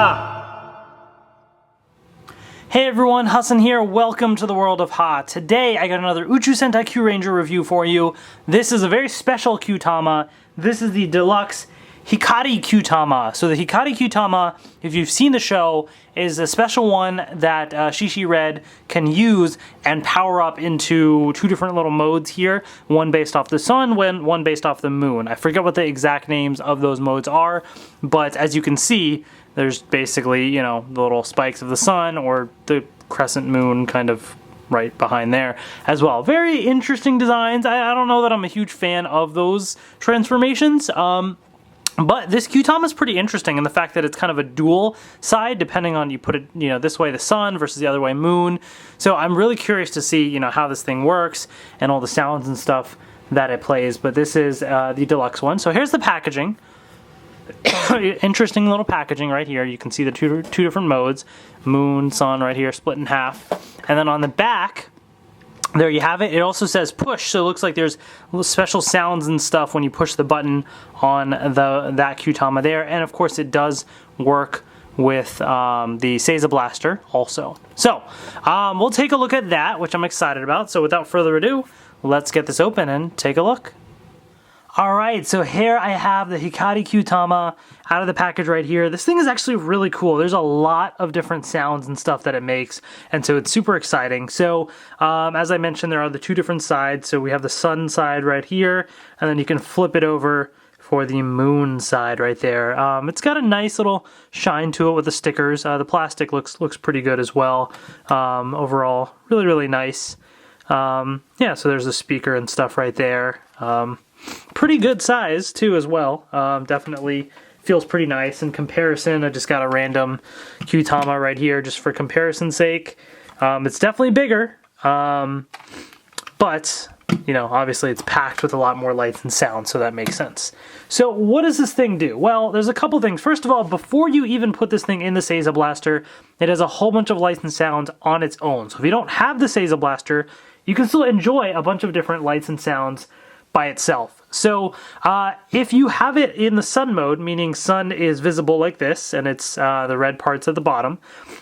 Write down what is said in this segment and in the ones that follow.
Ha! Hey everyone, Hassan here. Welcome to the world of Ha. Today I got another Uchu Sentai Kyuranger review for you. This is a very special Kyutama. This is the deluxe Hikari Kyutama. So the Hikari Kyutama, if you've seen the show, is a special one that Shishi Red can use and power up into two different little modes here. One based off the sun, one based off the moon. I forget what the exact names of those modes are, but as you can see, there's basically, you know, the little spikes of the sun or the crescent moon kind of right behind there as well. Very interesting designs. I don't know that I'm a huge fan of those transformations. But this Kyutama is pretty interesting in the fact that it's kind of a dual side, depending on you put it, you know, this way the sun versus the other way moon. So I'm really curious to see, you know, how this thing works and all the sounds and stuff that it plays. But this is the deluxe one. So here's the packaging. Interesting little packaging right here. You can see the two different modes, moon, sun right here, split in half. And then on the back, there you have it. It also says push, so it looks like there's little special sounds and stuff when you push the button on that Kyutama there. And of course it does work with the Seiza Blaster also. So we'll take a look at that, which I'm excited about. So without further ado, let's get this open and take a look. Alright, so here I have the Hikari Kyutama out of the package right here. This thing is actually really cool. There's a lot of different sounds and stuff that it makes, and so it's super exciting. So, as I mentioned, there are the two different sides. So we have the sun side right here, and then you can flip it over for the moon side right there. It's got a nice little shine to it with the stickers. The plastic looks pretty good as well. Overall, really, really nice. Yeah, so there's a speaker and stuff right there. Pretty good size too as well. Definitely feels pretty nice. In comparison, I just got a random Kyutama right here just for comparison's sake. It's definitely bigger, but you know, obviously it's packed with a lot more lights and sound, so that makes sense. So what does this thing do? Well, there's a couple things. First of all, before you even put this thing in the Seiza Blaster, it has a whole bunch of lights and sounds on its own. So if you don't have the Seiza Blaster, you can still enjoy a bunch of different lights and sounds by itself. So if you have it in the sun mode, meaning sun is visible like this, and it's the red parts at the bottom,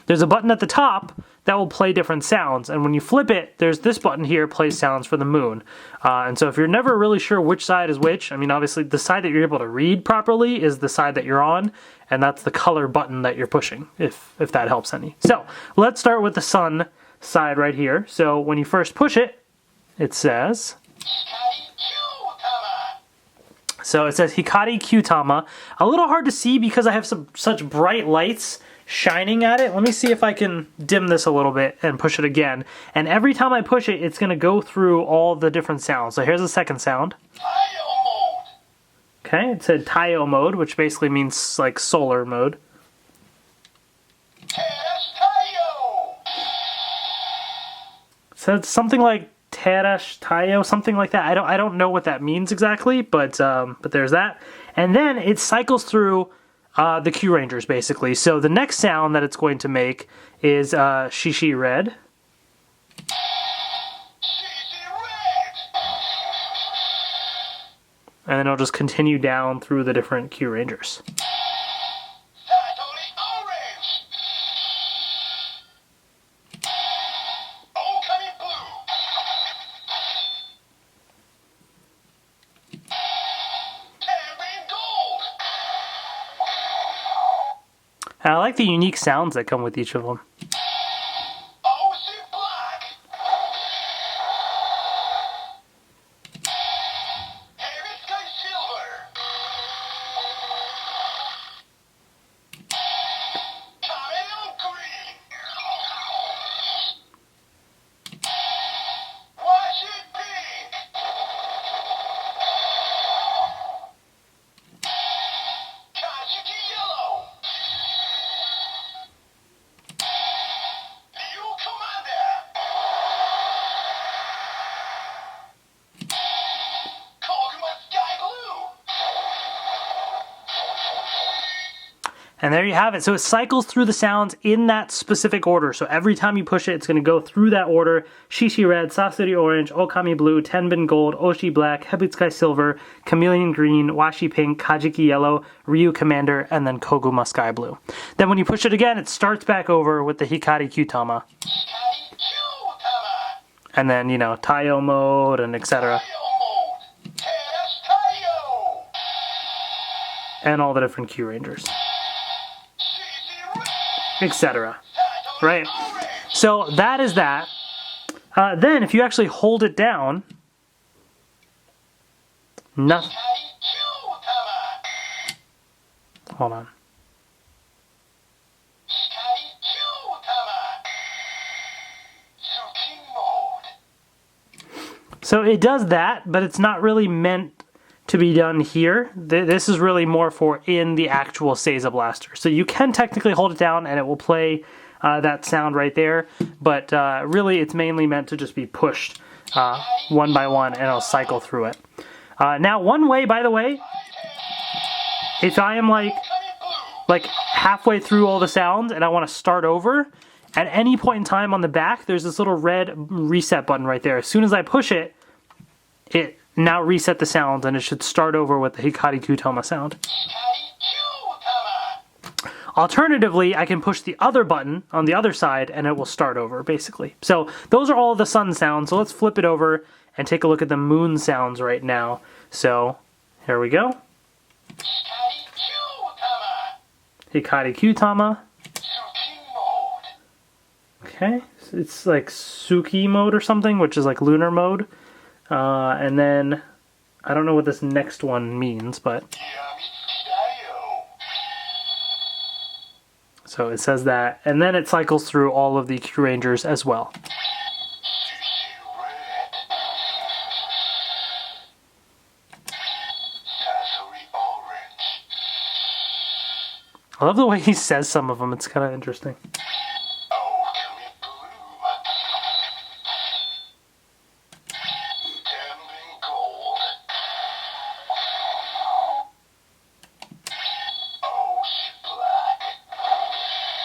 there's a button at the top that will play different sounds. And when you flip it, there's this button here, plays sounds for the moon. And so if you're never really sure which side is which, I mean, obviously the side that you're able to read properly is the side that you're on, and that's the color button that you're pushing, if that helps any. So let's start with the sun side right here. So when you first push it, it says... So it says Hikari Kyutama. A little hard to see because I have such bright lights shining at it. Let me see if I can dim this a little bit and push it again. And every time I push it, it's going to go through all the different sounds. So here's the second sound. Taiyo mode. Okay, it said Taiyo mode, which basically means like solar mode. Test Taiyo. So it's something like Terash Taiyo, something like that. I don't know what that means exactly, but there's that. And then it cycles through the Kyurangers basically. So the next sound that it's going to make is Shishi Red. Shishi Red. And then it'll just continue down through the different Kyurangers. Totally orange. Oncoming blue. Tamarind gold. And I like the unique sounds that come with each of them. Ocean black. Harry Sky silver. Chameleon green. Wash it pink. Kajiki yellow. And there you have it. So it cycles through the sounds in that specific order. So every time you push it, it's going to go through that order. Shishi Red, Sasori Orange, Okami Blue, Tenbin Gold, Oshi Black, Hebutsukai Silver, Chameleon Green, Washi Pink, Kajiki Yellow, Ryu Commander, and then Koguma Sky Blue. Then when you push it again, it starts back over with the Hikari Kyutama. Hikari Kyutama. And then, you know, Taiyo mode and etc. Taiyo mode. Cast Taiyo. And all the different Kyurangers, Shishi Red. etc. Taiyo Right? Orange. So that is that. Then if you actually hold it down, nothing. Hikari Kyutama. Hold on. Hikari Kyutama. Tsuki mode. So it does that, but it's not really meant to be done here. This is really more for in the actual Seiza Blaster. So you can technically hold it down and it will play that sound right there, but really it's mainly meant to just be pushed one by one and it'll cycle through it. Now one way, by the way, if I am like halfway through all the sounds and I want to start over, at any point in time on the back, there's this little red reset button right there. As soon as I push it, it now reset the sounds and it should start over with the Hikari Kyutama sound. Hikari Kyutama. Alternatively, I can push the other button on the other side and it will start over, basically. So those are all the sun sounds. So let's flip it over and take a look at the moon sounds right now. So here we go. Hikari Kyutama. Hikari Kyutama. Tsuki mode. Okay, it's like Suki mode or something, which is like lunar mode. And then, I don't know what this next one means, but... Yamidayo. So it says that, and then it cycles through all of the Kyurangers as well. Shishi Red. Sasori Orange. I love the way he says some of them, it's kind of interesting. Okami Blue. Tenbin Gold. Oshi Black. Hebutsukai Silver.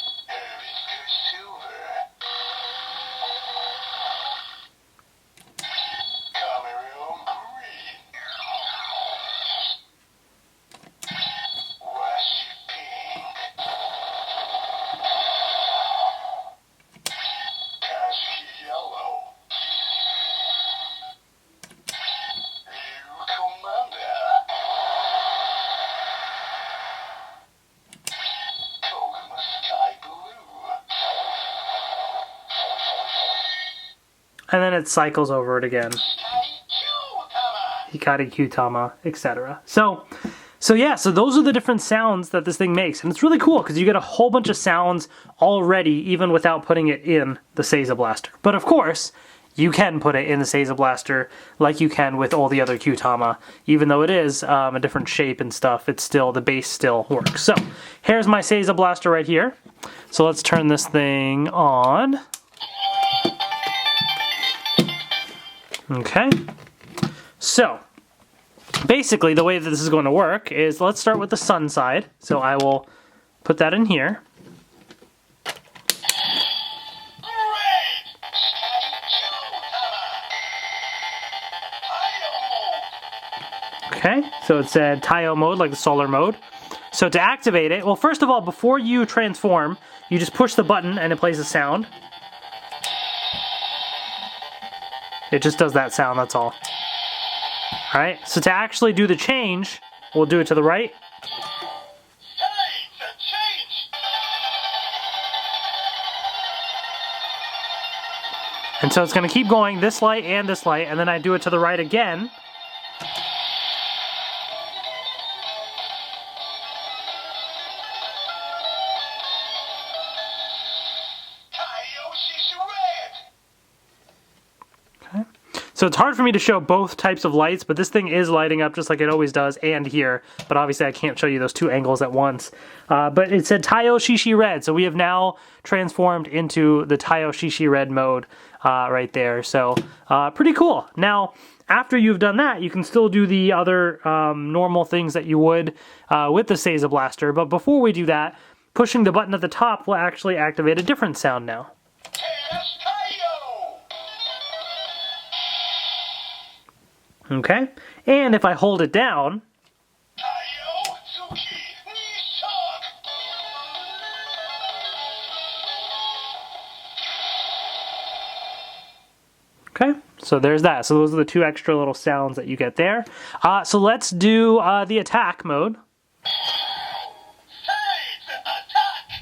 Chameleon Green. Washi Pink. Kajiki Yellow. Ryu Commander. Koguma Sky Blue. And then it cycles over it again. Hikari Kyutama. Hikari Kyutama, etc. So yeah, so those are the different sounds that this thing makes. And it's really cool because you get a whole bunch of sounds already, even without putting it in the Seiza Blaster. But of course, you can put it in the Seiza Blaster like you can with all the other Kyutama. Even though it is a different shape and stuff, it's still, the base still works. So here's my Seiza Blaster right here. So let's turn this thing on. Okay. So basically, the way that this is going to work is, let's start with the sun side. So I will put that in here. Great! Kyutama. Taiyo mode. Okay, so it said Taiyo mode, like the solar mode. So to activate it, well, first of all, before you transform, you just push the button and it plays a sound. It just does that sound, that's all. Alright, so to actually do the change, we'll do it to the right. Hey, the change! And so it's going to keep going, this light, and then I do it to the right again. Taiyo Shishi Red! Okay. So it's hard for me to show both types of lights, but this thing is lighting up just like it always does, and here. But obviously I can't show you those two angles at once. But it said Taiyo Shishi Red, so we have now transformed into the Taiyo Shishi Red mode right there. So pretty cool. Now, after you've done that, you can still do the other normal things that you would with the Seiza Blaster. But before we do that, pushing the button at the top will actually activate a different sound now. Yes, Taiyo! Okay? And if I hold it down, Taiyo, Tsuki, Nissan! okay, so there's that. So those are the two extra little sounds that you get there. So let's do the attack mode. Seiza, attack!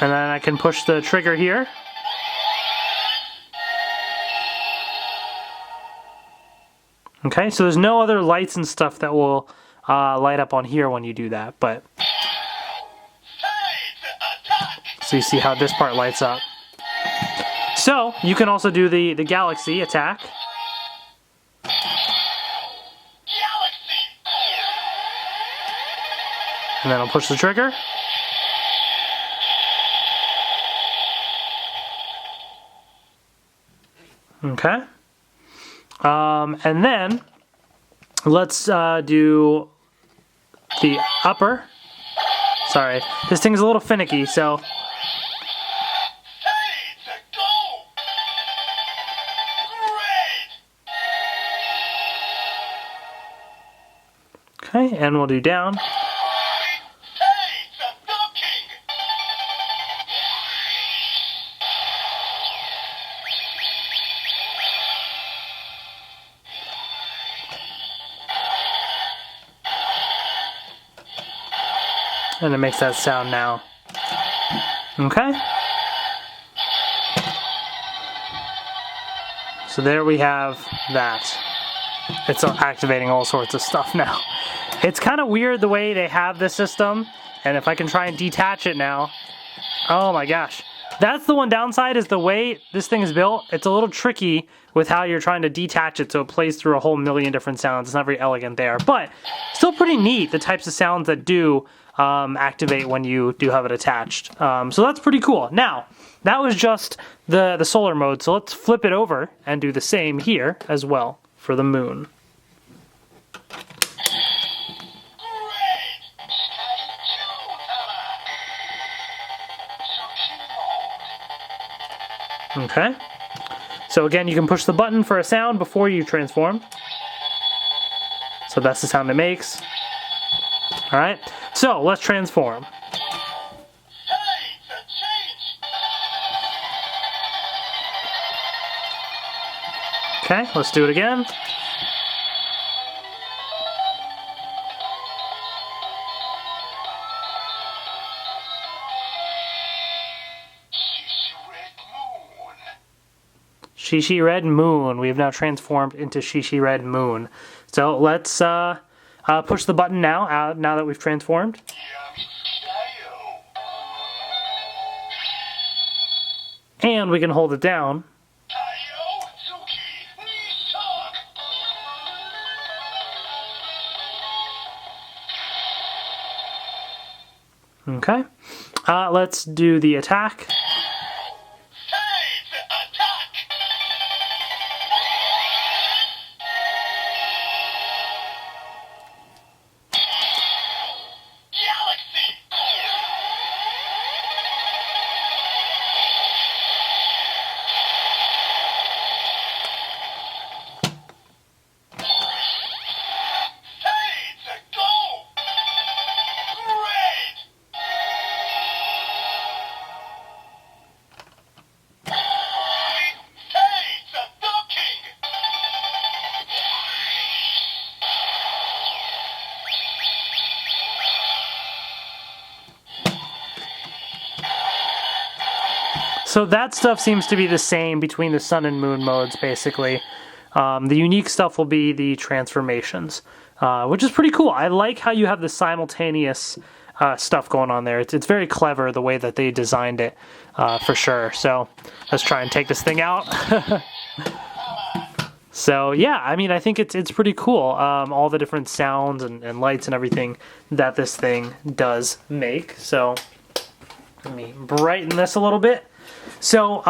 And then I can push the trigger here. Okay, so there's no other lights and stuff that will light up on here when you do that, but Seiza, attack! so you see how this part lights up. So you can also do the galaxy attack. Galaxy! And then I'll push the trigger. Okay. And then let's do the upper. Sorry, this thing's a little finicky, so Seiza, go! Great! okay, and we'll do down. Seiza, ducking! And it makes that sound now. Okay? So there we have that. It's activating all sorts of stuff now. It's kind of weird the way they have this system, and if I can try and detach it now, oh my gosh. That's the one downside, is the way this thing is built. It's a little tricky with how you're trying to detach it so it plays through a whole million different sounds. It's not very elegant there, but still pretty neat, the types of sounds that do activate when you do have it attached. So that's pretty cool. Now, that was just the solar mode, so let's flip it over and do the same here as well for the moon. Great! Hikari Kyutama! Sushi mode! Okay. So again, you can push the button for a sound before you transform. So that's the sound it makes. All right. So let's transform. Seiza, change! Okay, let's do it again. Shishi Red Moon! Shishi Red Moon. We have now transformed into Shishi Red Moon. So let's push the button now, now that we've transformed. Yami Taiyo! And we can hold it down. Taiyo, Tsuki, Nissan! Okay. Let's do the attack. Seiza, attack! Galaxy! Seiza, go! Great! Seiza, ducking! So that stuff seems to be the same between the sun and moon modes, basically. The unique stuff will be the transformations, which is pretty cool. I like how you have the simultaneous stuff going on there. It's very clever the way that they designed it, for sure. So let's try and take this thing out. So yeah, I mean, I think it's pretty cool. All the different sounds and lights and everything that this thing does make. So let me brighten this a little bit. So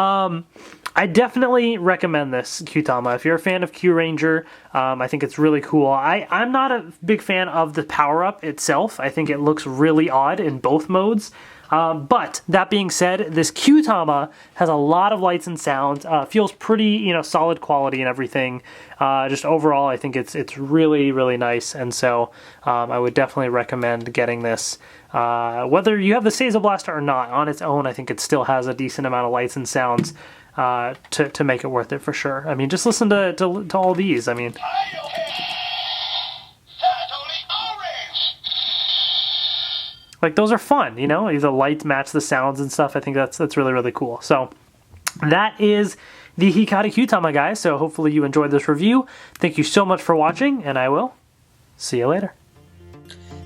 I definitely recommend this Kyutama. If you're a fan of Kyuranger, I think it's really cool. I'm not a big fan of the power-up itself. I think it looks really odd in both modes. But that being said, this Kyutama has a lot of lights and sounds. Feels pretty, solid quality and everything. Just overall, I think it's really, really nice. And so I would definitely recommend getting this. Whether you have the Seiza Blaster or not, on its own, I think it still has a decent amount of lights and sounds to make it worth it for sure. I mean, just listen to all these. I mean, Taiyo Totally orange. like those are fun, The lights match the sounds and stuff. I think that's really, really cool. So that is the Hikari Kyutama, guys. So hopefully you enjoyed this review. Thank you so much for watching, and I will see you later.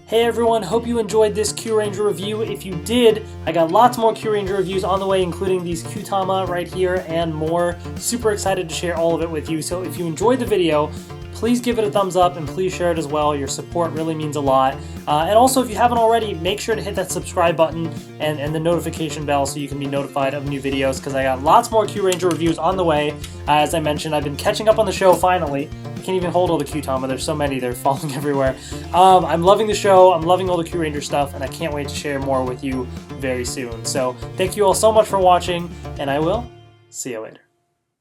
Hey everyone, hope you enjoyed this Kyuranger review. If you did, I got lots more Kyuranger reviews on the way, including these Kyutama right here and more. Super excited to share all of it with you. So if you enjoyed the video, please give it a thumbs up and please share it as well. Your support really means a lot. And also, if you haven't already, make sure to hit that subscribe button and the notification bell so you can be notified of new videos, because I got lots more Kyuranger reviews on the way. As I mentioned, I've been catching up on the show finally. I can't even hold all the Kyutama. There's so many. They're falling everywhere. I'm loving the show. I'm loving all the Kyuranger stuff, and I can't wait to share more with you very soon. So thank you all so much for watching, and I will see you later.